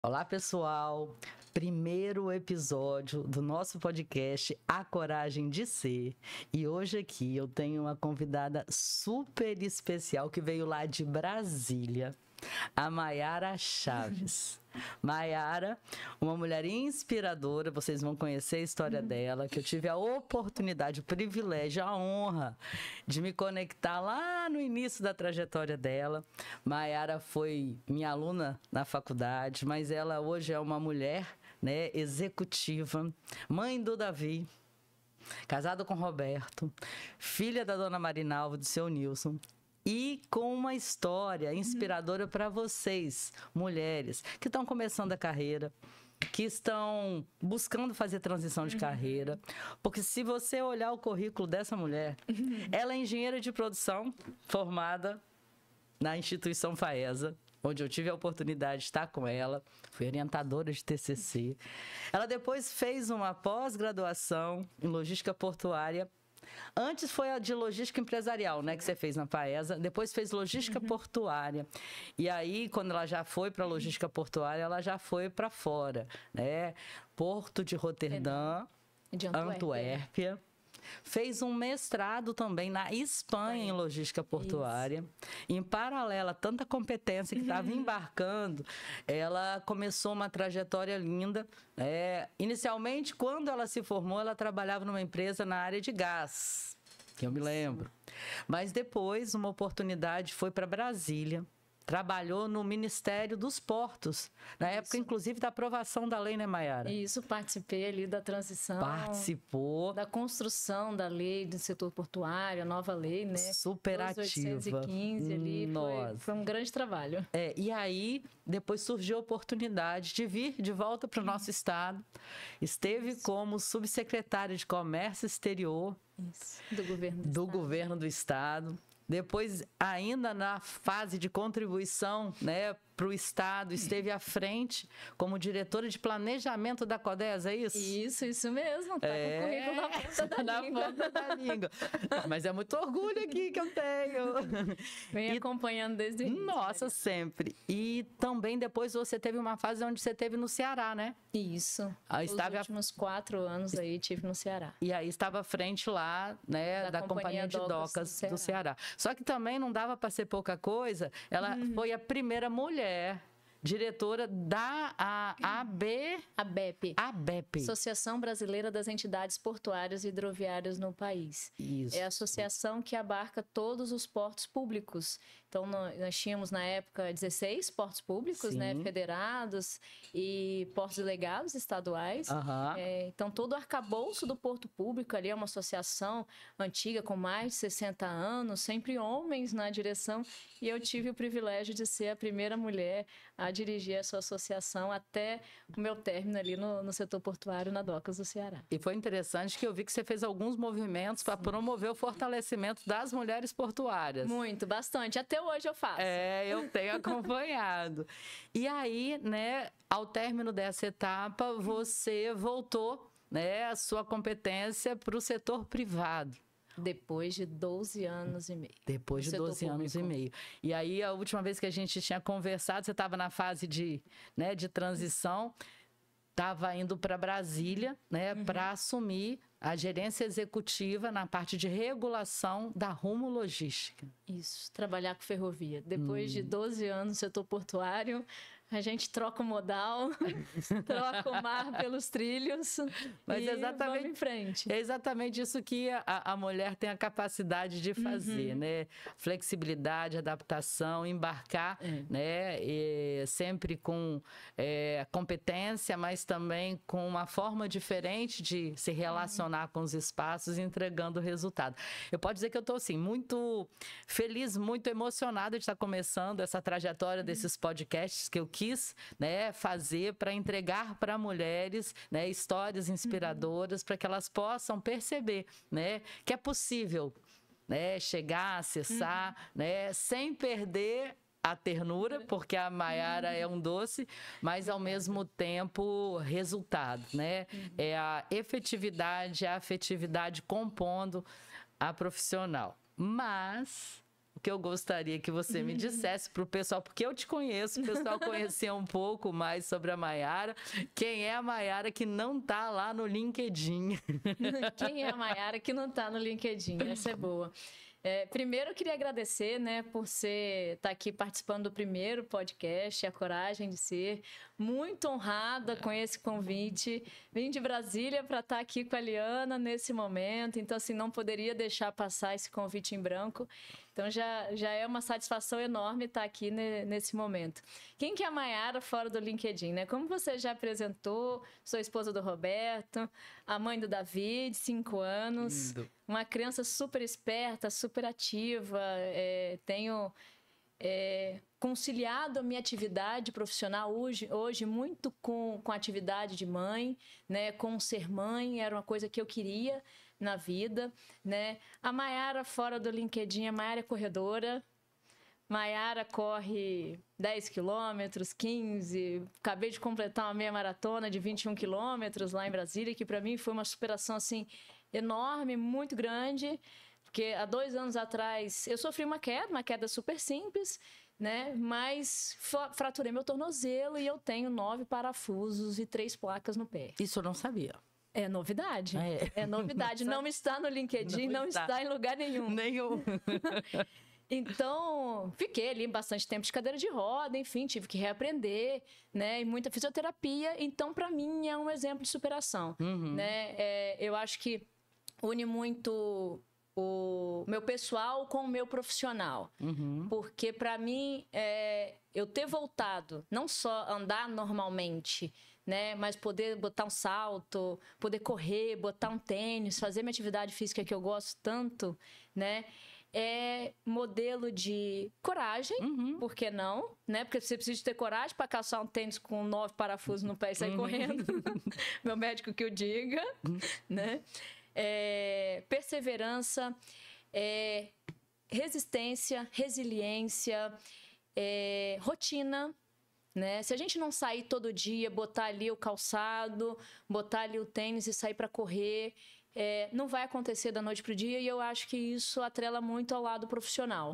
Olá, pessoal! Primeiro episódio do nosso podcast A Coragem de Ser. E hoje aqui eu tenho uma convidada super especial que veio lá de Brasília, a Mayara Chaves. Mayara, uma mulher inspiradora, vocês vão conhecer a história dela, que eu tive a oportunidade, o privilégio, a honra de me conectar lá no início da trajetória dela. Mayara foi minha aluna na faculdade, mas ela hoje é uma mulher, né, executiva, mãe do Davi, casada com Roberto, filha da dona Marinalva, do seu Nilson. E com uma história inspiradora para vocês, mulheres, que estão começando a carreira, que estão buscando fazer transição de carreira. Porque se você olhar o currículo dessa mulher, ela é engenheira de produção, formada na instituição FAESA, onde eu tive a oportunidade de estar com ela, fui orientadora de TCC. Ela depois fez uma pós-graduação em logística portuária. Antes foi a de logística empresarial, né, que você fez na FAESA. Depois fez logística portuária. E aí, quando ela já foi para logística portuária, ela já foi para fora, né? Porto de Roterdã, de Antuérpia. Fez um mestrado também na Espanha em logística portuária. Em paralelo a tanta competência que estava embarcando, ela começou uma trajetória linda. Inicialmente, quando ela se formou, ela trabalhava numa empresa na área de gás, que eu me lembro. Mas depois, uma oportunidade, foi para Brasília. Trabalhou no Ministério dos Portos, na época, inclusive, da aprovação da lei, né, Mayara? Isso, participei ali da transição. Participou. Da construção da lei do setor portuário, a nova lei, né? Super ativa. 815 ali, foi um grande trabalho. E aí, depois surgiu a oportunidade de vir de volta para o nosso estado. Esteve como subsecretária de Comércio Exterior do governo do estado. Depois, ainda na fase de contribuição, né, para o Estado, esteve à frente como diretora de planejamento da CODES, é isso? Isso mesmo. Tá com o currículo na ponta da língua. Mas é muito orgulho aqui que eu tenho. Vem acompanhando desde o início. Nossa, sempre. E também depois você teve uma fase onde você teve no Ceará, né? Isso. Os últimos 4 anos aí tive no Ceará. E aí estava à frente lá, né, da Companhia de Docas do Ceará. Só que também não dava para ser pouca coisa. Ela foi a primeira mulher diretora da ABEP. Associação Brasileira das Entidades Portuárias e Hidroviárias no país. Isso. É a associação que abarca todos os portos públicos. Então, nós tínhamos, na época, 16 portos públicos, né, federados e portos delegados estaduais. Então, todo o arcabouço do porto público ali é uma associação antiga, com mais de 60 anos, sempre homens na direção. E eu tive o privilégio de ser a primeira mulher a dirigir essa associação até o meu término ali no setor portuário na Docas do Ceará. E foi interessante que eu vi que você fez alguns movimentos para promover o fortalecimento das mulheres portuárias. Muito, bastante. Até hoje eu faço. Eu tenho acompanhado. E aí, né, ao término dessa etapa, você voltou, né, a sua competência para o setor privado. Depois de 12 anos e meio. Depois de 12 anos e meio. E aí, a última vez que a gente tinha conversado, você estava na fase de transição, estava indo para Brasília, né, para assumir a gerência executiva na parte de regulação da Rumo Logística. Isso, trabalhar com ferrovia. Depois de 12 anos no setor portuário, a gente troca o modal, troca o mar pelos trilhos. Mas vamos em frente. É exatamente isso que a mulher tem a capacidade de fazer, né? Flexibilidade, adaptação, embarcar, né? E sempre com competência, mas também com uma forma diferente de se relacionar com os espaços, entregando o resultado. Eu posso dizer que eu estou assim, muito feliz, muito emocionada de estar começando essa trajetória desses podcasts que eu quis, né, fazer para entregar para mulheres, né, histórias inspiradoras para que elas possam perceber, né, que é possível, né, chegar, acessar, né, sem perder a ternura, porque a Mayara é um doce, mas ao mesmo tempo resultado, né? É a efetividade, a afetividade compondo a profissional. Mas que eu gostaria que você me dissesse para o pessoal, porque eu te conheço, o pessoal conhecer um pouco mais sobre a Maiara. Quem é a Maiara que não está lá no LinkedIn? Quem é a Maiara que não está no LinkedIn? Essa é boa. Primeiro, eu queria agradecer, né, por você estar aqui participando do primeiro podcast, A Coragem de Ser. Muito honrada com esse convite. Vim de Brasília para estar aqui com a Liana nesse momento. Então, assim, não poderia deixar passar esse convite em branco. Então, já é uma satisfação enorme estar aqui nesse momento. Quem que é a Maiara fora do LinkedIn, né? Como você já apresentou, sou esposa do Roberto, a mãe do David, 5 anos. Lindo. Uma criança super esperta, super ativa. Tenho conciliado a minha atividade profissional hoje muito com a atividade de mãe, né? Com ser mãe, era uma coisa que eu queria na vida, né? A Maiara fora do LinkedIn, a Maiara é corredora. Maiara corre 10 quilômetros, 15. Acabei de completar uma meia maratona de 21 quilômetros lá em Brasília, que para mim foi uma superação assim enorme, muito grande, porque há 2 anos atrás eu sofri uma queda super simples, né? Mas fraturei meu tornozelo e eu tenho 9 parafusos e 3 placas no pé. Isso eu não sabia. É novidade. É novidade. Não está no LinkedIn, não está em lugar nenhum. Nenhum. Então, fiquei ali bastante tempo de cadeira de roda, enfim, tive que reaprender, né? E muita fisioterapia. Então, para mim, é um exemplo de superação, né? Eu acho que une muito o meu pessoal com o meu profissional. Porque, para mim, eu ter voltado, não só andar normalmente, né? Mas poder botar um salto, poder correr, botar um tênis, fazer minha atividade física que eu gosto tanto, né? É modelo de coragem, por que não? Né? Porque você precisa ter coragem para calçar um tênis com 9 parafusos no pé e sair correndo. Meu médico que o diga, né? Perseverança, resistência, resiliência, rotina. Né? Se a gente não sair todo dia, botar ali o calçado, botar ali o tênis e sair para correr, não vai acontecer da noite para o dia, e eu acho que isso atrela muito ao lado profissional,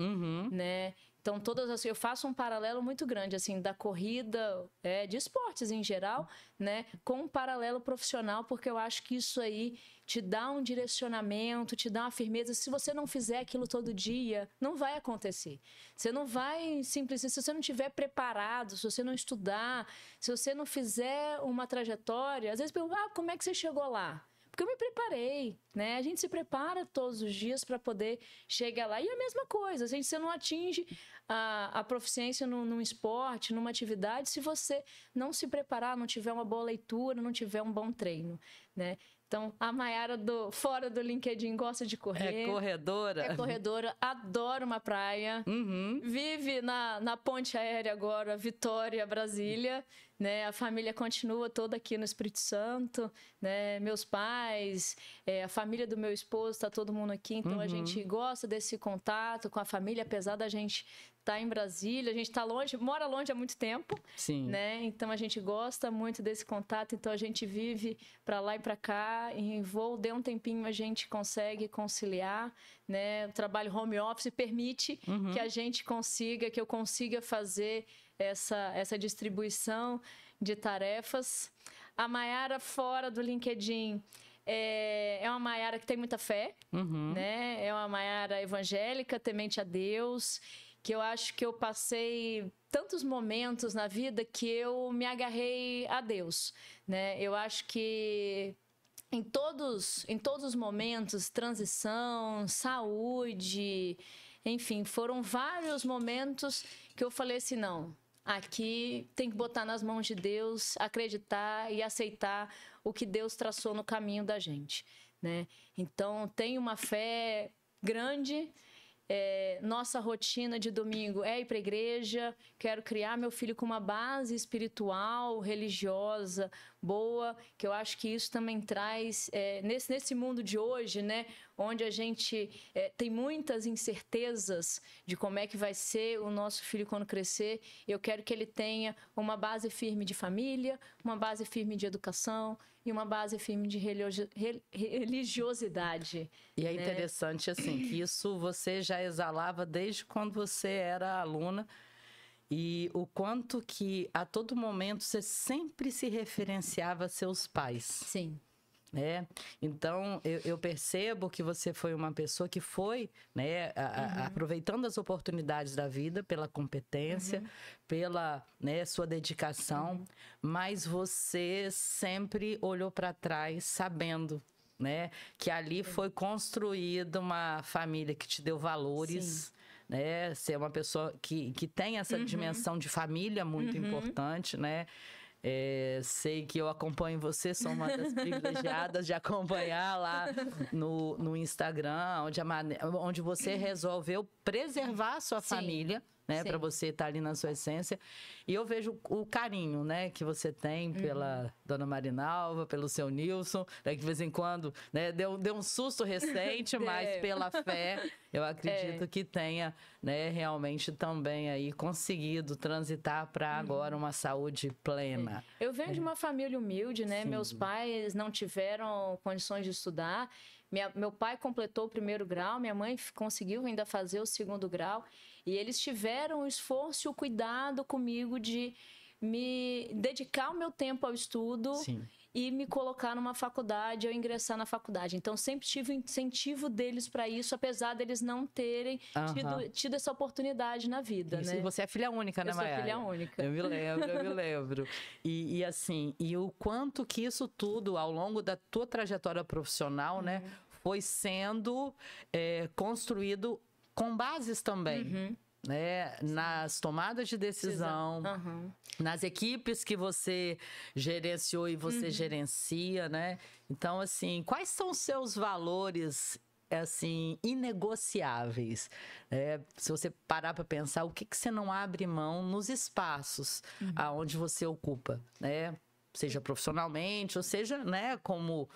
né? Então, eu faço um paralelo muito grande, assim, da corrida, de esportes em geral, né? Com um paralelo profissional, porque eu acho que isso aí te dá um direcionamento, te dá uma firmeza. Se você não fizer aquilo todo dia, não vai acontecer. Você não vai, simplesmente, se você não estiver preparado, se você não estudar, se você não fizer uma trajetória, às vezes perguntam, como é que você chegou lá? Porque eu me preparei, né? A gente se prepara todos os dias para poder chegar lá. E a mesma coisa, você não atinge a proficiência num esporte, numa atividade, se você não se preparar, não tiver uma boa leitura, não tiver um bom treino, né? Então, a Maiara fora do LinkedIn gosta de correr. É corredora? É corredora, adora uma praia. Vive na ponte aérea agora, Vitória, Brasília. Né? A família continua toda aqui no Espírito Santo. Né? Meus pais, a família do meu esposo, está todo mundo aqui. Então, a gente gosta desse contato com a família, apesar da gente estar em Brasília. A gente está longe, mora longe há muito tempo. Sim. Né? Então, a gente gosta muito desse contato. Então, a gente vive para lá e para cá. Em voo, dê um tempinho, a gente consegue conciliar. Né? O trabalho home office permite que a gente que eu consiga fazer essa distribuição de tarefas. A Maiara fora do LinkedIn é uma Maiara que tem muita fé, né? É uma Maiara evangélica, temente a Deus, que eu acho que eu passei tantos momentos na vida que eu me agarrei a Deus, né? Eu acho que em todos os momentos, transição, saúde, enfim, foram vários momentos que eu falei assim, não, aqui tem que botar nas mãos de Deus, acreditar e aceitar o que Deus traçou no caminho da gente, né? Então, tenho uma fé grande. Nossa rotina de domingo é ir para a igreja, quero criar meu filho com uma base espiritual, religiosa, boa, que eu acho que isso também traz, nesse mundo de hoje, né, onde a gente tem muitas incertezas de como é que vai ser o nosso filho quando crescer, eu quero que ele tenha uma base firme de família, uma base firme de educação, e uma base firme de religiosidade. E é interessante, assim, que isso você já exalava desde quando você era aluna, e o quanto que a todo momento você sempre se referenciava a seus pais. Sim. Então, eu percebo que você foi uma pessoa que foi, né, aproveitando as oportunidades da vida pela competência, pela, né, sua dedicação, mas você sempre olhou para trás sabendo, né, que ali foi construída uma família que te deu valores. Sim. Né, ser uma pessoa que tem essa dimensão de família muito importante, né? Sei que eu acompanho você, sou uma das privilegiadas de acompanhar lá no Instagram, onde você resolveu preservar a sua família, né, para você estar ali na sua essência. E eu vejo o carinho, né, que você tem pela dona Marinalva, pelo seu Nilson, né, que de vez em quando, né, deu um susto recente, mas pela fé, eu acredito que tenha, né, realmente também aí conseguido transitar para agora uma saúde plena. Eu venho de uma família humilde, né? Sim. Meus pais não tiveram condições de estudar. Meu pai completou o 1º grau, minha mãe conseguiu ainda fazer o 2º grau. E eles tiveram o esforço e o cuidado comigo de me dedicar o meu tempo ao estudo. Sim. E me colocar numa faculdade, eu ingressar na faculdade. Então, sempre tive o incentivo deles para isso, apesar deles não terem tido essa oportunidade na vida, isso, né? E você é filha única, né, Maiara? Eu sou filha única. Eu me lembro. E assim, e o quanto que isso tudo, ao longo da tua trajetória profissional, né, foi sendo construído com bases também. Né, nas tomadas de decisão, nas equipes que você gerenciou e você gerencia, né? Então, assim, quais são os seus valores, assim, inegociáveis? Se você parar para pensar, o que você não abre mão nos espaços aonde você ocupa, né? Seja profissionalmente, ou seja, né, como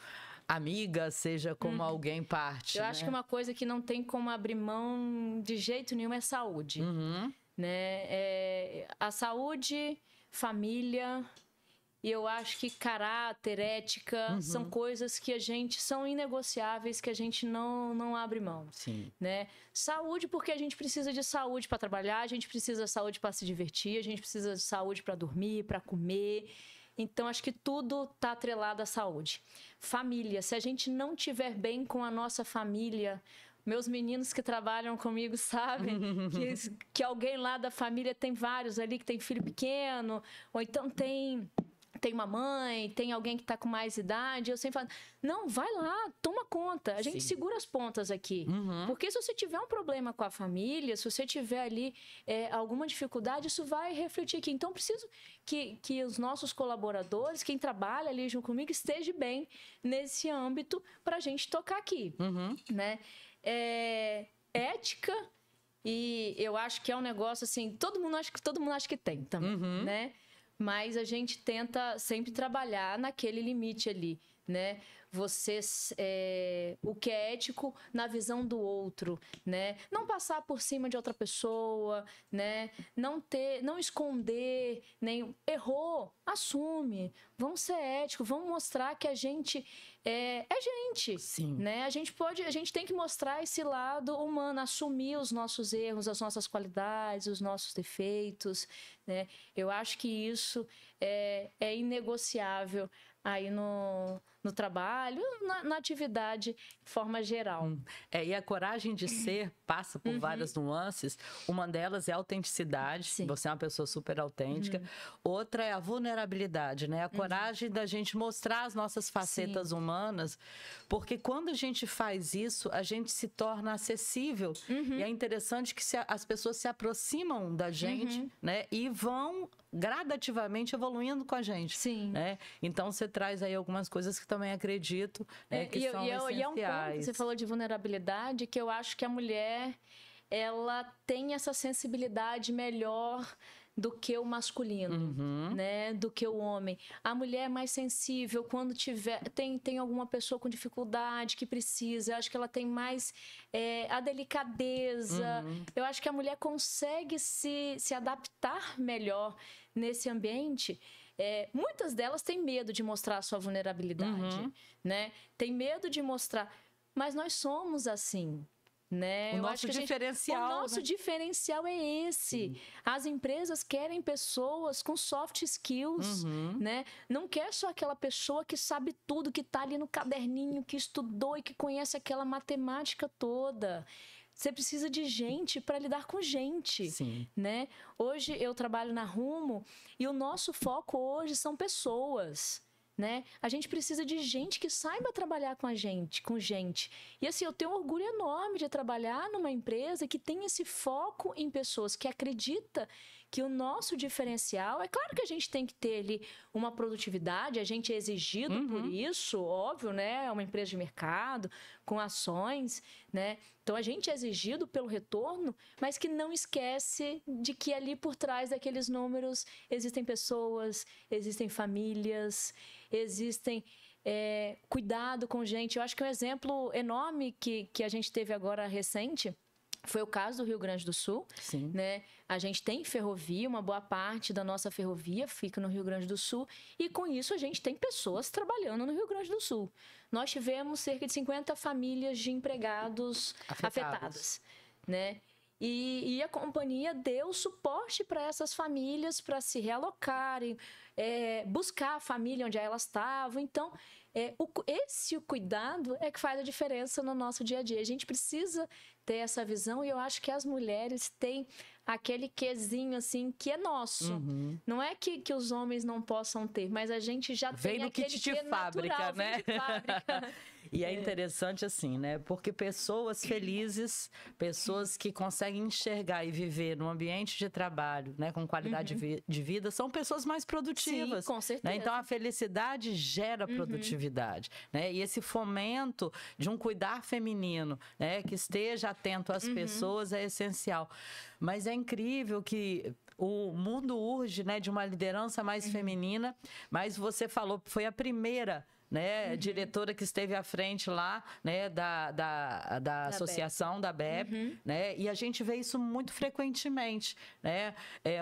amiga, seja como alguém parte. Eu acho que uma coisa que não tem como abrir mão de jeito nenhum é saúde. Né? A saúde, família, e eu acho que caráter, ética, são coisas que são inegociáveis, que a gente não abre mão. Sim. Né? Saúde, porque a gente precisa de saúde para trabalhar, a gente precisa de saúde para se divertir, a gente precisa de saúde para dormir, para comer. Então, acho que tudo está atrelado à saúde. Família, se a gente não estiver bem com a nossa família, meus meninos que trabalham comigo sabem que alguém lá da família, tem vários ali que tem filho pequeno, ou então tem uma mãe, tem alguém que está com mais idade, eu sempre falo, não, vai lá, toma conta, a gente segura as pontas aqui. Porque se você tiver um problema com a família, se você tiver ali alguma dificuldade, isso vai refletir aqui. Então, preciso que os nossos colaboradores, quem trabalha ali junto comigo, esteja bem nesse âmbito para a gente tocar aqui. Né? Ética, e eu acho que é um negócio assim, todo mundo acha que tem também, né? Mas a gente tenta sempre trabalhar naquele limite ali, né? O que é ético na visão do outro, né? Não passar por cima de outra pessoa, né? Não esconder, nem errou, assume. Vamos ser éticos, vamos mostrar que a gente é gente. Sim. Né? A gente tem que mostrar esse lado humano, assumir os nossos erros, as nossas qualidades, os nossos defeitos, né? Eu acho que isso é inegociável aí no trabalho, na atividade de forma geral. E a coragem de ser passa por várias nuances. Uma delas é a autenticidade. Sim. Você é uma pessoa super autêntica. Outra é a vulnerabilidade, né? A coragem da gente mostrar as nossas facetas humanas, porque quando a gente faz isso, a gente se torna acessível. E é interessante que as pessoas se aproximam da gente, né? E vão gradativamente evoluindo com a gente. Sim. Né? Então, você traz aí algumas coisas que também acredito, né, que são essenciais. E é um ponto, você falou de vulnerabilidade, que eu acho que a mulher, ela tem essa sensibilidade melhor do que o masculino, né? Do que o homem. A mulher é mais sensível quando tem alguma pessoa com dificuldade que precisa. Eu acho que ela tem mais a delicadeza. Eu acho que a mulher consegue se adaptar melhor nesse ambiente. muitas delas têm medo de mostrar a sua vulnerabilidade, né? Tem medo de mostrar, mas nós somos assim. Né? O nosso diferencial é esse. Sim. As empresas querem pessoas com soft skills, né? Não quer só aquela pessoa que sabe tudo, que está ali no caderninho, que estudou e que conhece aquela matemática toda. Você precisa de gente para lidar com gente. Sim. Né? Hoje eu trabalho na Rumo e o nosso foco hoje são pessoas. Né? A gente precisa de gente que saiba trabalhar com gente. E assim, eu tenho um orgulho enorme de trabalhar numa empresa que tem esse foco em pessoas, que acredita que o nosso diferencial... É claro que a gente tem que ter ali uma produtividade, a gente é exigido por isso, óbvio, né? É uma empresa de mercado, com ações, né? Então, a gente é exigido pelo retorno, mas que não esquece de que ali por trás daqueles números existem pessoas, existem famílias, existem cuidado com gente. Eu acho que um exemplo enorme que a gente teve agora recente foi o caso do Rio Grande do Sul. Sim. Né? A gente tem ferrovia, uma boa parte da nossa ferrovia fica no Rio Grande do Sul, e com isso a gente tem pessoas trabalhando no Rio Grande do Sul. Nós tivemos cerca de 50 famílias de empregados afetadas, né? E a companhia deu suporte para essas famílias para se realocarem, buscar a família onde elas estavam. Então, esse cuidado é que faz a diferença no nosso dia a dia. A gente precisa ter essa visão, e eu acho que as mulheres têm aquele quezinho assim que é nosso. Não é que os homens não possam ter, mas a gente já tem aquele kit de fábrica, natural, né? vem de fábrica. E é interessante assim, né? Porque pessoas felizes, pessoas que conseguem enxergar e viver num ambiente de trabalho, né, com qualidade de vida, são pessoas mais produtivas. Sim, com certeza. Né? Então, a felicidade gera produtividade, né? E esse fomento de um cuidar feminino, né, que esteja atento às pessoas, é essencial. Mas é incrível que o mundo urge, né, de uma liderança mais feminina, mas você falou, foi a primeira, né, diretora que esteve à frente lá, né, da associação, da BEP, né, e a gente vê isso muito frequentemente, né,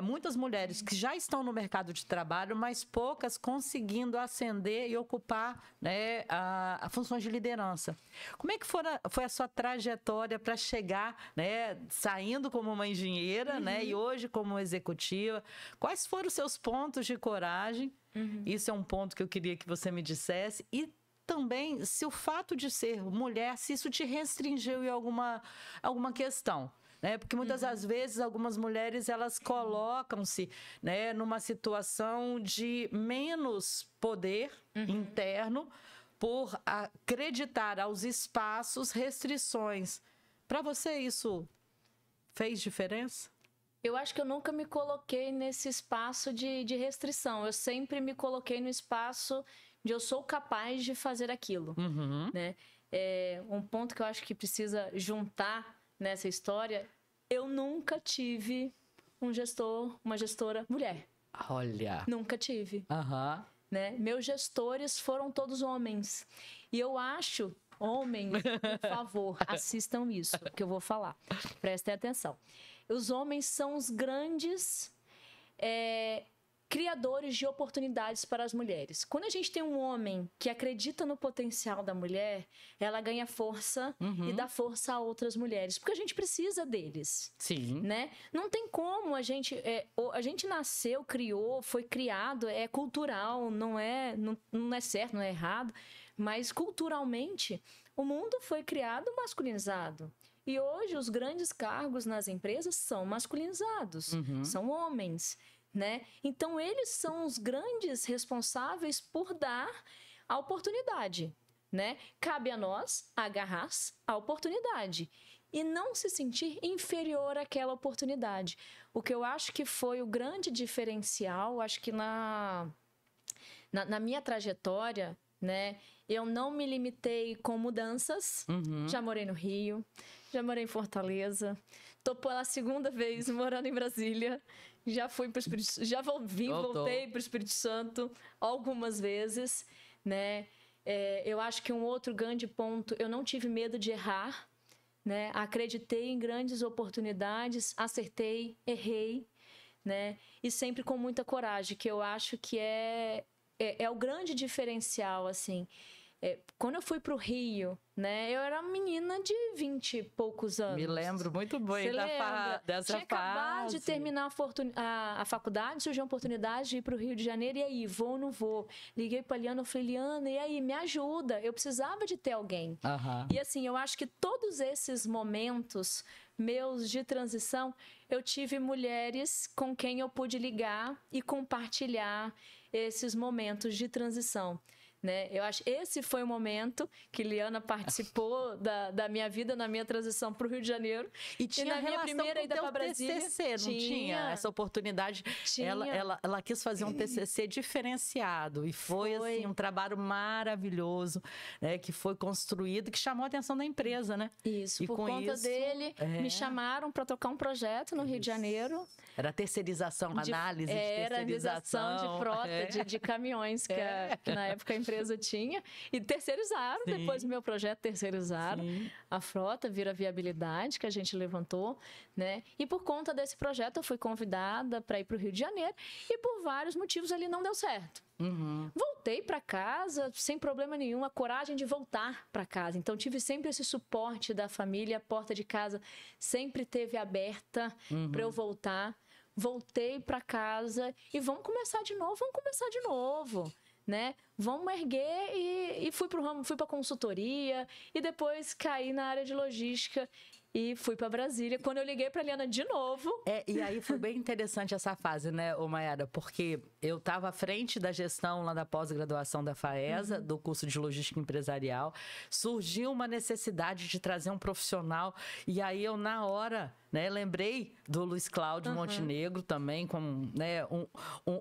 muitas mulheres que já estão no mercado de trabalho, mas poucas conseguindo ascender e ocupar, né, a funções de liderança. Como é que foi a sua trajetória para chegar, né, saindo como uma engenheira, né, e hoje como executiva? Quais foram os seus pontos de coragem? Isso é um ponto que eu queria que você me dissesse. E também, se o fato de ser mulher, se isso te restringiu em alguma questão, né? Porque muitas das vezes algumas mulheres, elas colocam-se, né, numa situação de menos poder interno por acreditar aos espaços restrições. Para você, isso fez diferença? Eu acho que eu nunca me coloquei nesse espaço de restrição. Eu sempre me coloquei no espaço de eu sou capaz de fazer aquilo. Né? Um ponto que eu acho que precisa juntar nessa história, eu nunca tive um gestor, uma gestora mulher. Olha! Nunca tive. Né? Meus gestores foram todos homens. E eu acho... Homens, por favor, assistam isso que eu vou falar. Prestem atenção. Os homens são os grandes criadores de oportunidades para as mulheres. Quando a gente tem um homem que acredita no potencial da mulher, ela ganha força e dá força a outras mulheres, porque a gente precisa deles. Sim. Né? Não tem como a gente nasceu, criou, foi criado, é cultural, não é certo, não é errado, mas culturalmente o mundo foi criado masculinizado. E hoje os grandes cargos nas empresas são masculinizados, são homens, né? Então eles são os grandes responsáveis por dar a oportunidade, né? Cabe a nós agarrar a oportunidade e não se sentir inferior àquela oportunidade. O que eu acho que foi o grande diferencial, acho que na minha trajetória, né? Eu não me limitei com mudanças. Já morei no Rio, já morei em Fortaleza. Tô pela segunda vez morando em Brasília. Já fui para o Espírito Santo, voltei para o Espírito Santo algumas vezes, né? Eu acho que um outro grande ponto, eu não tive medo de errar, né? Acreditei em grandes oportunidades, acertei, errei, né? E sempre com muita coragem, que eu acho que é o grande diferencial, assim. Quando eu fui para o Rio, né? Eu era uma menina de 20 e poucos anos. Me lembro muito bem dessa Tinha acabado de terminar a faculdade, surgiu a oportunidade de ir para o Rio de Janeiro. E aí, vou ou não vou? Liguei para a Liana, eu falei, Liana, e aí, me ajuda. Eu precisava de ter alguém. E assim, eu acho que todos esses momentos meus de transição, eu tive mulheres com quem eu pude ligar e compartilhar esses momentos de transição. Né? Eu acho que esse foi o momento que Liana participou da minha vida, na minha transição para o Rio de Janeiro. E tinha na minha primeira ida para Brasília. TCC, não tinha essa oportunidade. Ela quis fazer um TCC diferenciado e foi assim, um trabalho maravilhoso, né, que foi construído, que chamou a atenção da empresa, né? Isso, e por conta dele, me chamaram para tocar um projeto no Rio de Janeiro. Era terceirização, análise de terceirização. Era de frota de caminhões que na época a empresa tinha, e terceirizaram. Sim. Depois do meu projeto, terceirizaram. Sim. A frota, vira viabilidade, que a gente levantou, né? E por conta desse projeto, eu fui convidada para ir para o Rio de Janeiro, e por vários motivos ali não deu certo. Voltei para casa sem problema nenhum, a coragem de voltar para casa. Então, tive sempre esse suporte da família, a porta de casa sempre esteve aberta para eu voltar. Voltei para casa e vamos começar de novo, né? Vamos erguer e fui para o ramo, fui para consultoria e depois caí na área de logística e fui para Brasília. Quando eu liguei para a Liana de novo... E aí foi bem interessante essa fase, né, Mayara? Porque eu estava à frente da gestão lá da pós-graduação da FAESA, do curso de Logística Empresarial. Surgiu uma necessidade de trazer um profissional e aí eu, na hora, né, lembrei do Luiz Cláudio Montenegro também, com, né,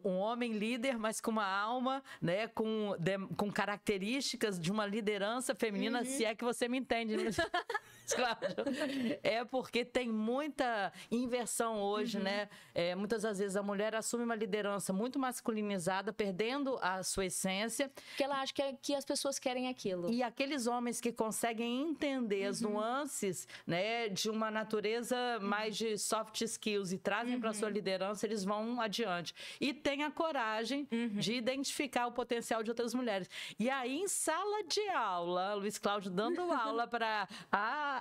um homem líder, mas com uma alma, né, com características de uma liderança feminina, se é que você me entende, né? Cláudio. É porque tem muita inversão hoje, né? Muitas das vezes a mulher assume uma liderança muito masculinizada, perdendo a sua essência. Porque ela acha que as pessoas querem aquilo. E aqueles homens que conseguem entender as nuances, né, de uma natureza mais de soft skills e trazem para a sua liderança, eles vão adiante. E tem a coragem de identificar o potencial de outras mulheres. E aí, em sala de aula, Luiz Cláudio dando aula para a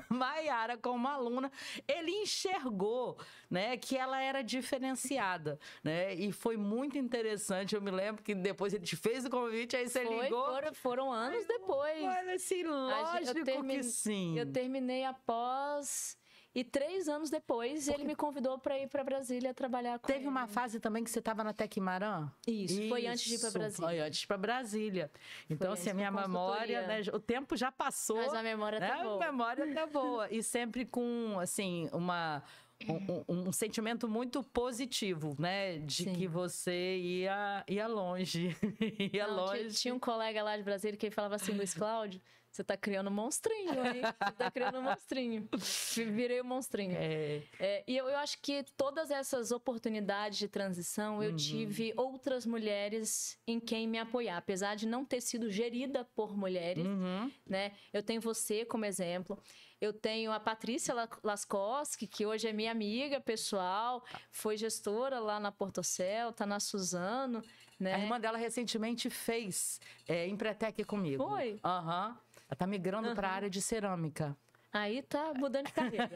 Mayara como aluna, ele enxergou, né, que ela era diferenciada, né? E foi muito interessante. Eu me lembro que depois ele te fez o convite, aí você ligou. Foram anos depois. Olha, assim, lógico que sim. Eu terminei após... E 3 anos depois, ele me convidou para ir para Brasília trabalhar com ele. Teve uma fase também que você estava na Tecmarã? Isso, foi antes de ir para Brasília. Foi antes para Brasília. Então, assim, a minha memória, né, o tempo já passou. Mas a memória tá boa. A memória tá boa. E sempre com, assim, um sentimento muito positivo, né? De que você ia longe. Longe. Tinha um colega lá de Brasília que falava assim, Luiz Cláudio, você tá criando um monstrinho, hein? Você tá criando um monstrinho. Virei um monstrinho. E eu acho que todas essas oportunidades de transição, eu tive outras mulheres em quem me apoiar. Apesar de não ter sido gerida por mulheres, né? Eu tenho você como exemplo. Eu tenho a Patrícia Laskowski, que hoje é minha amiga pessoal, foi gestora lá na Portocel, tá na Suzano, né? A irmã dela recentemente fez Empretec comigo. Foi? Ela tá migrando para a área de cerâmica. Aí tá mudando de carreira.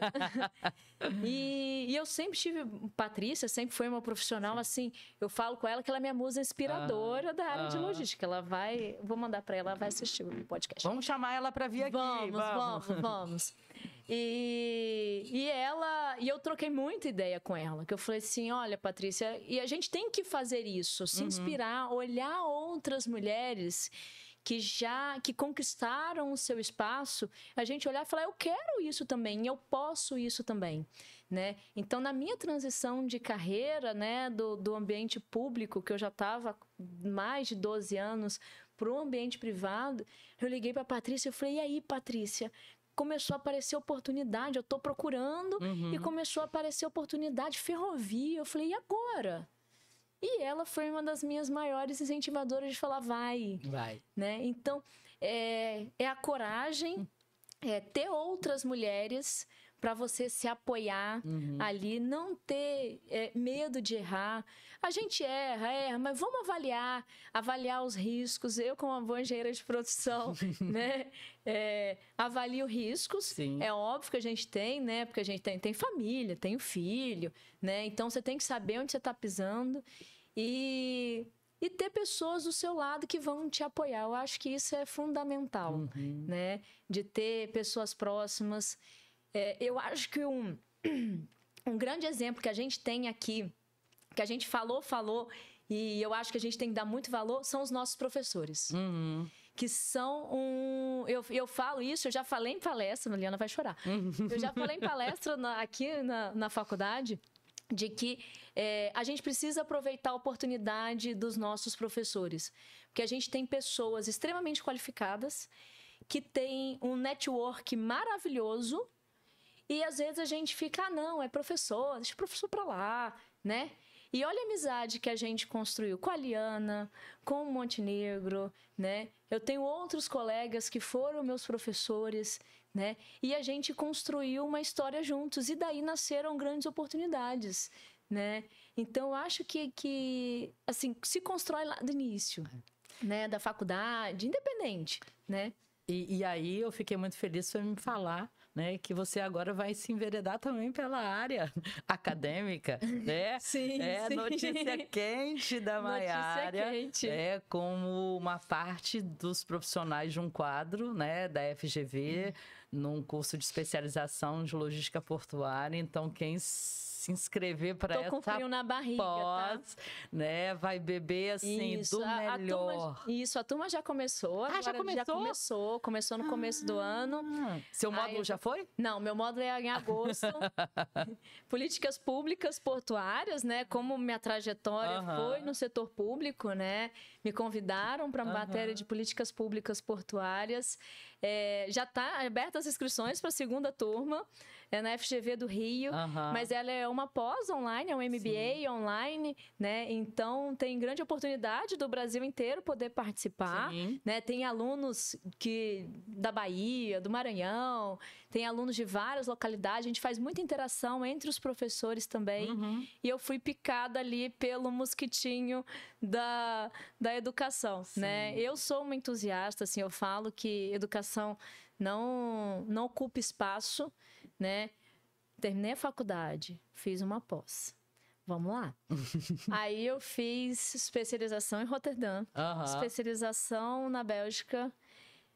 E eu sempre tive... Patrícia sempre foi uma profissional, assim... Eu falo com ela que ela é minha musa inspiradora da área de logística. Ela vai... Vou mandar para ela vai assistir o podcast. Vamos chamar ela para vir aqui. Vamos. E eu troquei muita ideia com ela. Que eu falei assim, olha, Patrícia... E a gente tem que fazer isso. Se inspirar, olhar outras mulheres... que conquistaram o seu espaço, a gente olhar e falar, eu quero isso também, eu posso isso também, né? Então, na minha transição de carreira, né, do ambiente público, que eu já estava mais de 12 anos, para o ambiente privado, eu liguei para a Patrícia e falei, e aí, Patrícia? Começou a aparecer oportunidade, eu estou procurando, e começou a aparecer oportunidade, ferrovia, eu falei, e agora? E ela foi uma das minhas maiores incentivadoras de falar, vai. Né? Então, é a coragem, ter outras mulheres para você se apoiar ali, não ter medo de errar. A gente erra, mas vamos avaliar os riscos. Eu, como uma boa engenheira de produção, né, avalio riscos. Sim. É óbvio que a gente tem, né, porque a gente tem família, tem o filho, né, então você tem que saber onde você está pisando e ter pessoas do seu lado que vão te apoiar. Eu acho que isso é fundamental, né? De ter pessoas próximas. Eu acho que um grande exemplo que a gente tem aqui, que a gente falou, e eu acho que a gente tem que dar muito valor, são os nossos professores. Que são eu falo isso, eu já falei em palestra, a Liana vai chorar. Eu já falei em palestra aqui na faculdade, de que a gente precisa aproveitar a oportunidade dos nossos professores. Porque a gente tem pessoas extremamente qualificadas, que têm um network maravilhoso, e às vezes a gente fica, não, é professor, deixa o professor para lá, né? E olha a amizade que a gente construiu com a Liana, com o Montenegro, né? Eu tenho outros colegas que foram meus professores, né? E a gente construiu uma história juntos, e daí nasceram grandes oportunidades, né? Então, eu acho que assim, se constrói lá do início, né? Da faculdade, independente, né? E aí eu fiquei muito feliz por me falar, né, que você agora vai se enveredar também pela área acadêmica, né? Sim, sim. Notícia quente da Maiara, como uma parte dos profissionais de um quadro, né, da FGV, num curso de especialização de logística portuária. Então, quem se inscrever para essa com frio na barriga, pós, né, vai beber assim do melhor. A turma já começou. Agora já começou? Começou no começo do ano. Seu módulo já foi? Não, meu módulo é em agosto. Políticas públicas portuárias, né? Como minha trajetória foi no setor público, né? Me convidaram para a matéria de políticas públicas portuárias. Já está aberta as inscrições para a segunda turma. É na FGV do Rio, mas ela é uma pós online, é um MBA online, né? Então, tem grande oportunidade do Brasil inteiro poder participar, né? Tem alunos da Bahia, do Maranhão, tem alunos de várias localidades, a gente faz muita interação entre os professores também, e eu fui picada ali pelo mosquitinho da educação, né? Eu sou uma entusiasta, assim, eu falo que educação não ocupa espaço, né? Terminei a faculdade, fiz uma pós. Vamos lá. Aí eu fiz especialização em Roterdã, especialização na Bélgica,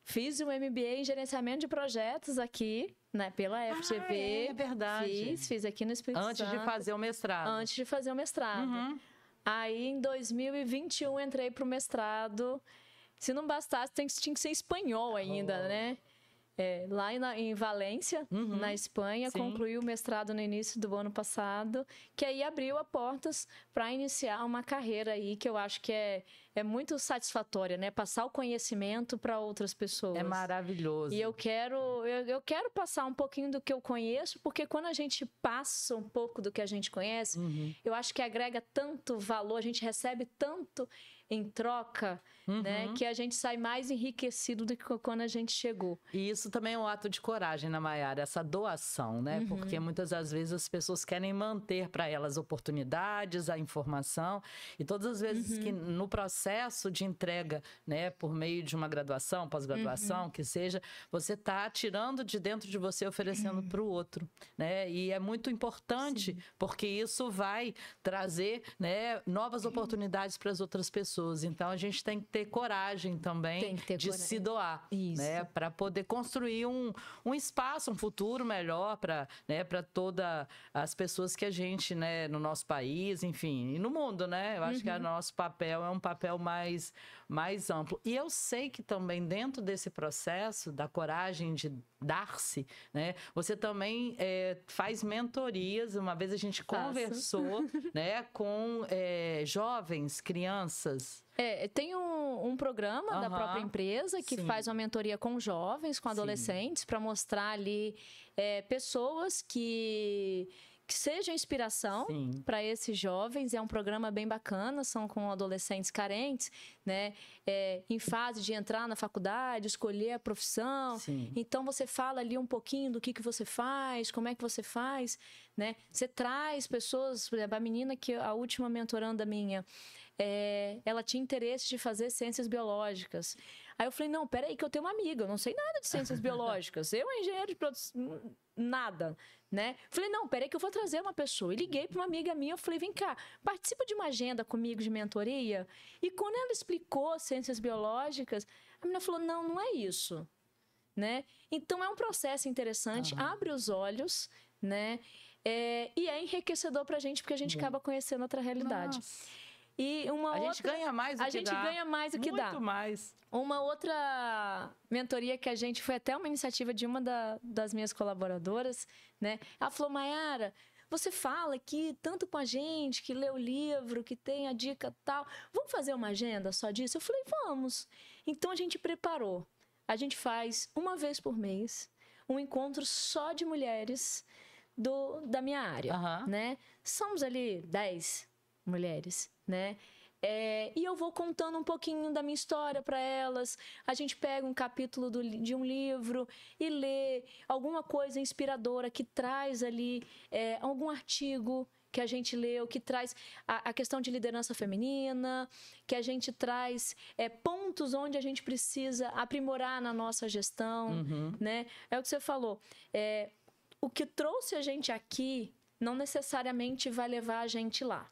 fiz um MBA em gerenciamento de projetos aqui, né, pela FGV. É verdade. Fiz aqui no Espírito Santo. Antes de fazer o mestrado. Antes de fazer o mestrado. Aí, em 2021, entrei para o mestrado. Se não bastasse, tinha que ser espanhol ainda, né? Lá em Valência, na Espanha, concluí o mestrado no início do ano passado, que aí abriu as portas para iniciar uma carreira aí que eu acho que é muito satisfatória, né? Passar o conhecimento para outras pessoas. É maravilhoso. E eu quero passar um pouquinho do que eu conheço, porque quando a gente passa um pouco do que a gente conhece, eu acho que agrega tanto valor, a gente recebe tanto em troca, né, que a gente sai mais enriquecido do que quando a gente chegou. E isso também é um ato de coragem, na Maiara, essa doação, né? Porque muitas das vezes as pessoas querem manter para elas oportunidades, a informação, e todas as vezes que no processo de entrega, né, por meio de uma graduação, pós-graduação, que seja, você está tirando de dentro de você, oferecendo para o outro, né? E é muito importante, porque isso vai trazer, né, novas oportunidades para as outras pessoas. Então, a gente tem que ter coragem também de se doar, né? Para poder construir um espaço, um futuro melhor para, né, para todas as pessoas que a gente, né, no nosso país, enfim, e no mundo, né? Eu acho que o nosso papel é um papel mais amplo. E eu sei que também dentro desse processo da coragem de dar-se, né? Você também faz mentorias. Uma vez a gente conversou, né, com jovens, crianças. Tem um programa da própria empresa que faz uma mentoria com jovens, com adolescentes, para mostrar ali pessoas que que seja inspiração para esses jovens. É um programa bem bacana, são com adolescentes carentes, né? Em fase de entrar na faculdade, escolher a profissão. Sim. Então, você fala ali um pouquinho do que você faz, como é que você faz, né? Você traz pessoas, por exemplo, a menina que a última mentoranda minha, ela tinha interesse de fazer ciências biológicas. Aí eu falei, não, peraí que eu tenho uma amiga, eu não sei nada de ciências biológicas, eu engenheiro de produção, nada, né? Falei, não, peraí que eu vou trazer uma pessoa. E liguei para uma amiga minha, eu falei, vem cá, participa de uma agenda comigo de mentoria. E quando ela explicou ciências biológicas, a menina falou, não, não é isso, né? Então, é um processo interessante, abre os olhos, né? E é enriquecedor para a gente, porque a gente acaba conhecendo outra realidade. Nossa. E a gente ganha mais do que dá. A gente ganha mais do que dá. Muito mais. Uma outra mentoria que a gente... Foi até uma iniciativa de uma das minhas colaboradoras, né? Ela falou, Mayara, você fala aqui tanto com a gente, que lê o livro, que tem a dica tal. Vamos fazer uma agenda só disso? Eu falei, vamos. Então, a gente preparou. A gente faz uma vez por mês um encontro só de mulheres da minha área, né? Somos ali 10 mulheres, né? E eu vou contando um pouquinho da minha história para elas. A gente pega um capítulo de um livro e lê alguma coisa inspiradora que traz ali algum artigo que a gente leu, que traz a questão de liderança feminina, que a gente traz pontos onde a gente precisa aprimorar na nossa gestão, né? É o que você falou. O que trouxe a gente aqui não necessariamente vai levar a gente lá,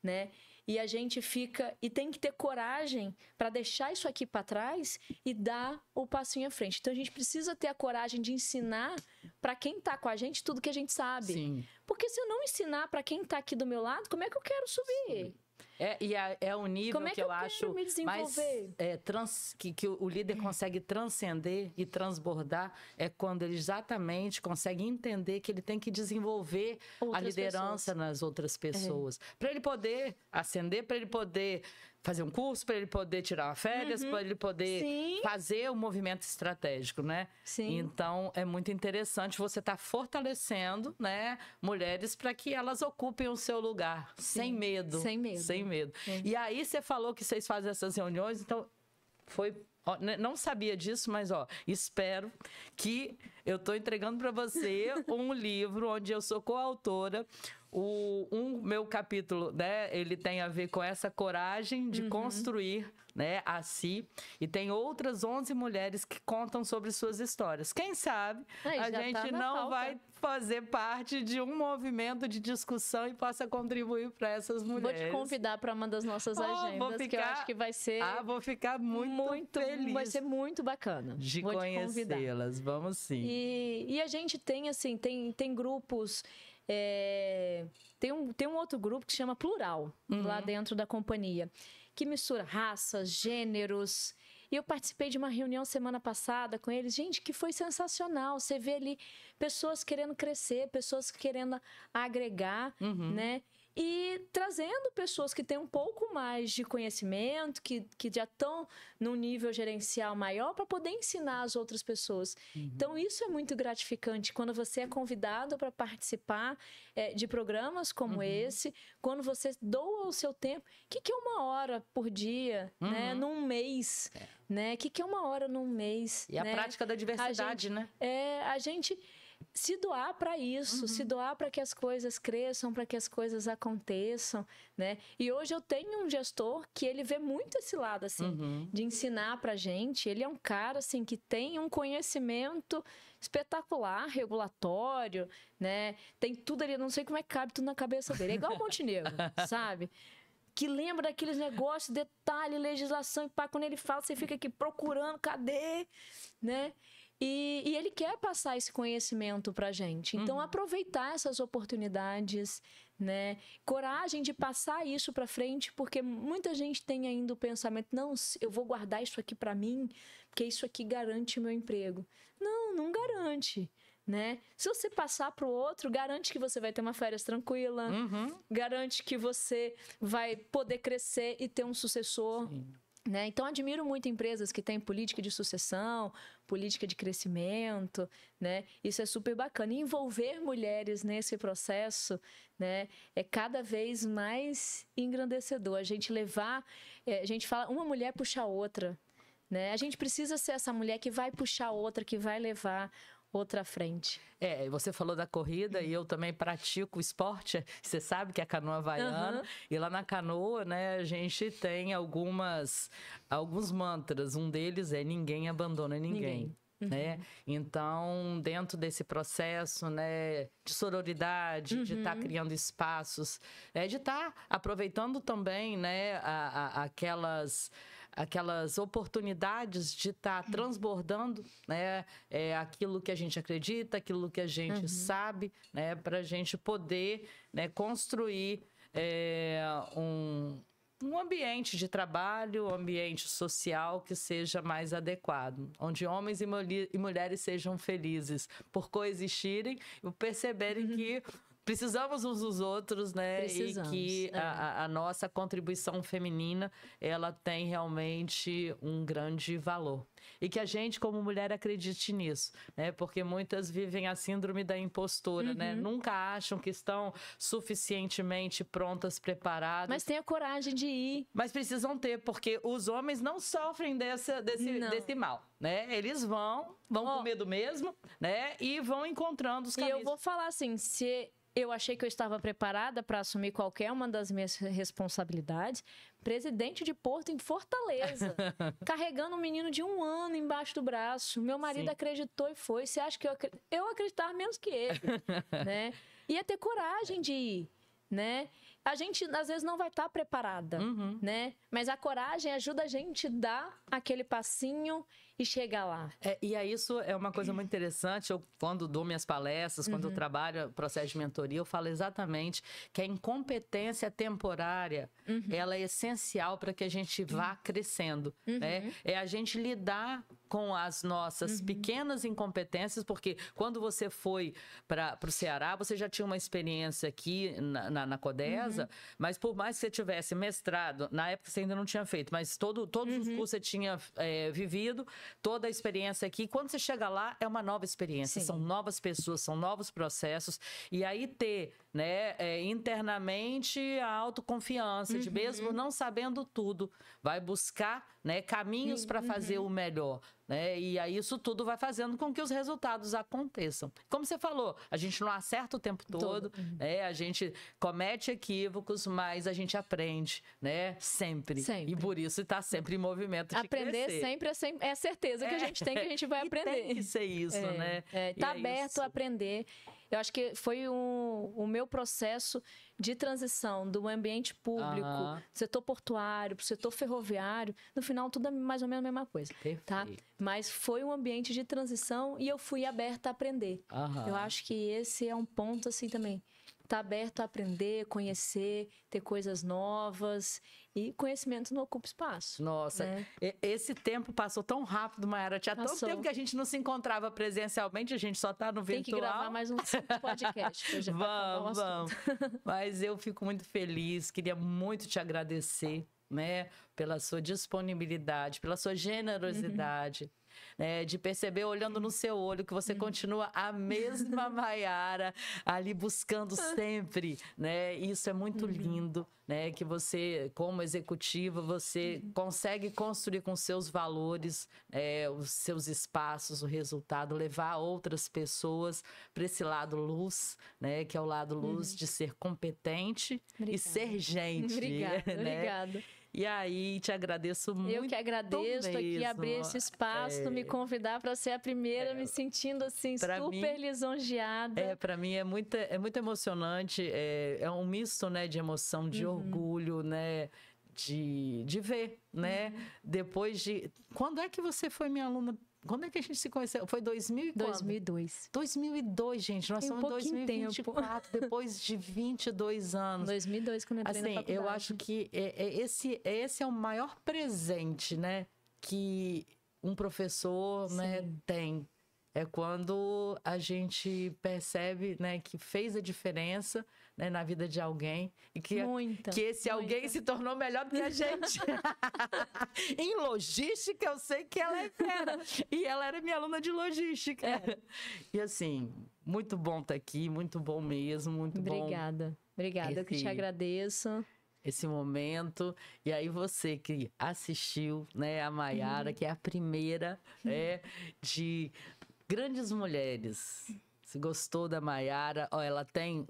né? E a gente fica... E tem que ter coragem para deixar isso aqui para trás e dar o passinho à frente. Então, a gente precisa ter a coragem de ensinar para quem está com a gente tudo que a gente sabe. Sim. Porque se eu não ensinar para quem está aqui do meu lado, como é que eu quero subir? Sim. É o nível que eu acho mais que o líder consegue transcender e transbordar, é quando ele exatamente consegue entender que ele tem que desenvolver a liderança nas outras pessoas. Para ele poder ascender, para ele poder fazer um curso, para ele poder tirar férias, para ele poder fazer um movimento estratégico, né? Sim. Então, é muito interessante você estar fortalecendo, né, mulheres para que elas ocupem o seu lugar, sem medo. Sem medo. Sem medo. E aí, você falou que vocês fazem essas reuniões, então, não sabia disso, mas, espero que eu estou entregando para você um livro onde eu sou coautora. Meu capítulo, né, ele tem a ver com essa coragem de construir, né, a si. E tem outras 11 mulheres que contam sobre suas histórias. Quem sabe a gente não vai fazer parte de um movimento de discussão e possa contribuir para essas mulheres. Vou te convidar para uma das nossas agendas, que eu acho que vai ser... vou ficar muito feliz. Vai ser muito bacana. De conhecê-las, vamos sim. E a gente tem, assim, tem grupos... Tem um outro grupo que se chama Plural, lá dentro da companhia, que mistura raças, gêneros. E eu participei de uma reunião semana passada com eles. Gente, que foi sensacional. Você vê ali pessoas querendo crescer, pessoas querendo agregar, né? E trazendo pessoas que têm um pouco mais de conhecimento, que já estão num nível gerencial maior para poder ensinar as outras pessoas. Então, isso é muito gratificante quando você é convidado para participar de programas como esse, quando você doa o seu tempo. O que é 1 hora por dia, né? Num mês, né? O que é 1 hora num mês? E a prática da diversidade, né? A gente... se doar para isso, se doar para que as coisas cresçam, para que as coisas aconteçam, né? E hoje eu tenho um gestor que ele vê muito esse lado, assim, de ensinar pra gente. Ele é um cara, assim, que tem um conhecimento espetacular, regulatório, né? Tem tudo ali, não sei como é que cabe tudo na cabeça dele. É igual o Montenegro, sabe? Que lembra daqueles negócios, detalhe, legislação, e pá, quando ele fala, você fica aqui procurando, cadê? Né? E ele quer passar esse conhecimento pra gente. Então, aproveitar essas oportunidades, né? Coragem de passar isso pra frente, porque muita gente tem ainda o pensamento, não, eu vou guardar isso aqui pra mim, porque isso aqui garante o meu emprego. Não garante, né? Se você passar pro outro, garante que você vai ter uma férias tranquila, garante que você vai poder crescer e ter um sucessor. Sim. Né? Então, admiro muito empresas que têm política de sucessão, política de crescimento, né? Isso é super bacana. E envolver mulheres nesse processo, né, é cada vez mais engrandecedor. A gente a gente fala, uma mulher puxa a outra, né? A gente precisa ser essa mulher que vai puxar outra, que vai levar outra à frente. Você falou da corrida e eu também pratico esporte. Você sabe que é a canoa havaiana. E lá na canoa, né, a gente tem alguns mantras. Um deles é ninguém abandona ninguém. Né? Então, dentro desse processo, né, de sororidade, de estar criando espaços, de estar aproveitando também, né, aquelas oportunidades de estar transbordando, né, aquilo que a gente acredita, aquilo que a gente sabe, né, para a gente poder, né, construir um ambiente de trabalho, um ambiente social que seja mais adequado, onde homens e mulheres sejam felizes por coexistirem e perceberem que precisamos uns dos outros, né? Precisamos, e que a nossa contribuição feminina, ela tem realmente um grande valor. E que a gente, como mulher, acredite nisso, né? Porque muitas vivem a síndrome da impostora, né? Nunca acham que estão suficientemente prontas, preparadas. Mas tenha coragem de ir. Mas precisam ter, porque os homens não sofrem desse mal, né? Eles vão com medo mesmo, né? E vão encontrando os caminhos. E eu vou falar assim, se eu achei que eu estava preparada para assumir qualquer uma das minhas responsabilidades, presidente de Porto em Fortaleza, carregando um menino de 1 ano embaixo do braço. Meu marido acreditou e foi. Você acha que eu acreditava menos que ele, né? Ia ter coragem de ir, né? A gente, às vezes, não vai estar preparada, né? Mas a coragem ajuda a gente a dar aquele passinho e chegar lá. E aí isso é uma coisa muito interessante. Eu, quando dou minhas palestras, quando eu trabalho processo de mentoria, eu falo exatamente que a incompetência temporária, ela é essencial para que a gente vá crescendo, né? É a gente lidar com as nossas pequenas incompetências, porque quando você foi para o Ceará, você já tinha uma experiência aqui na Codesa, mas por mais que você tivesse mestrado, na época você ainda não tinha feito, mas todos os cursos você tinha vivido, toda a experiência aqui, quando você chega lá, é uma nova experiência, são novas pessoas, são novos processos, e aí ter, né, internamente a autoconfiança, de mesmo não sabendo tudo, vai buscar, né, caminhos para fazer o melhor, né? E aí isso tudo vai fazendo com que os resultados aconteçam. Como você falou, a gente não acerta o tempo todo, né? A gente comete equívocos, mas a gente aprende, né? Sempre. E por isso está sempre em movimento de aprender crescer. sempre é a certeza que a gente tem que a gente vai aprender. Tem que ser isso, né? Tá aberto a aprender. Eu acho que foi o meu processo de transição do ambiente público, setor portuário, para o setor ferroviário. No final, tudo é mais ou menos a mesma coisa. Perfeito. Tá? Mas foi um ambiente de transição e eu fui aberta a aprender. Eu acho que esse é um ponto assim também. Tá aberto a aprender, conhecer, ter coisas novas, e conhecimento não ocupa espaço. Nossa, né? Esse tempo passou tão rápido, Mayara. Tinha tanto tempo que a gente não se encontrava presencialmente, a gente só tá no virtual. Tem que gravar mais um podcast. Vamos. Mas eu fico muito feliz, queria muito te agradecer, né, pela sua disponibilidade, pela sua generosidade. Né, de perceber, olhando no seu olho, que você continua a mesma Mayara, ali buscando sempre, né? Isso é muito lindo, né? Que você, como executiva, você consegue construir com seus valores, os seus espaços, o resultado, levar outras pessoas para esse lado luz, né? Que é o lado luz de ser competente e ser gente. Obrigada. E aí, te agradeço muito. Eu que agradeço aqui abrir esse espaço, me convidar para ser a primeira, me sentindo assim, super lisonjeada. Para mim é muito emocionante, é um misto, né, de emoção, de orgulho, né, de ver, né, depois de... Quando é que você foi minha aluna? Quando é que a gente se conheceu? Foi 2002. 2002, gente. Nós estamos em 2024, depois de 22 anos. 2002, quando eu entrei na faculdade. Eu acho que esse é o maior presente, né, que um professor, né, tem. É quando a gente percebe, né, que fez a diferença, né, na vida de alguém. E que esse alguém se tornou melhor do que a gente. Em logística, eu sei que ela é fera. E ela era minha aluna de logística. E assim, muito bom estar aqui, muito bom mesmo, muito bom. Obrigada, eu que te agradeço. Esse momento. E aí você que assistiu, né, a Maiara, que é a primeira de grandes mulheres. Se gostou da Maiara, ela tem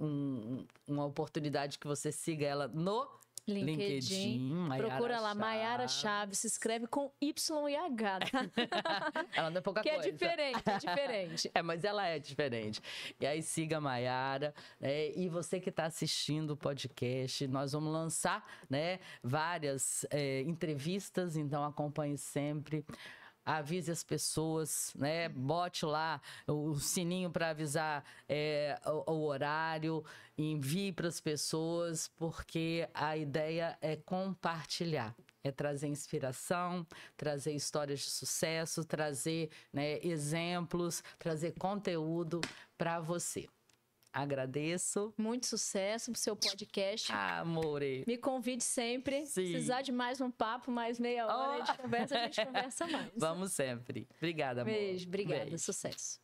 uma oportunidade que você siga ela no LinkedIn. Procura lá, Maiara Chaves, se escreve com Y e H. Ela não é pouca coisa. Que é diferente. Mas ela é diferente. E aí siga a Maiara, e você que está assistindo o podcast, nós vamos lançar, né, várias entrevistas, então acompanhe sempre. Avise as pessoas, né? Bote lá o sininho para avisar o horário, envie para as pessoas, porque a ideia é compartilhar, é trazer inspiração, trazer histórias de sucesso, trazer, né, exemplos, trazer conteúdo para você. Agradeço. Muito sucesso pro seu podcast. Amore. Me convide sempre. Se precisar de mais um papo, mais meia hora de conversa, a gente conversa mais. Vamos sempre. Obrigada, amor. Beijo, obrigada. Sucesso.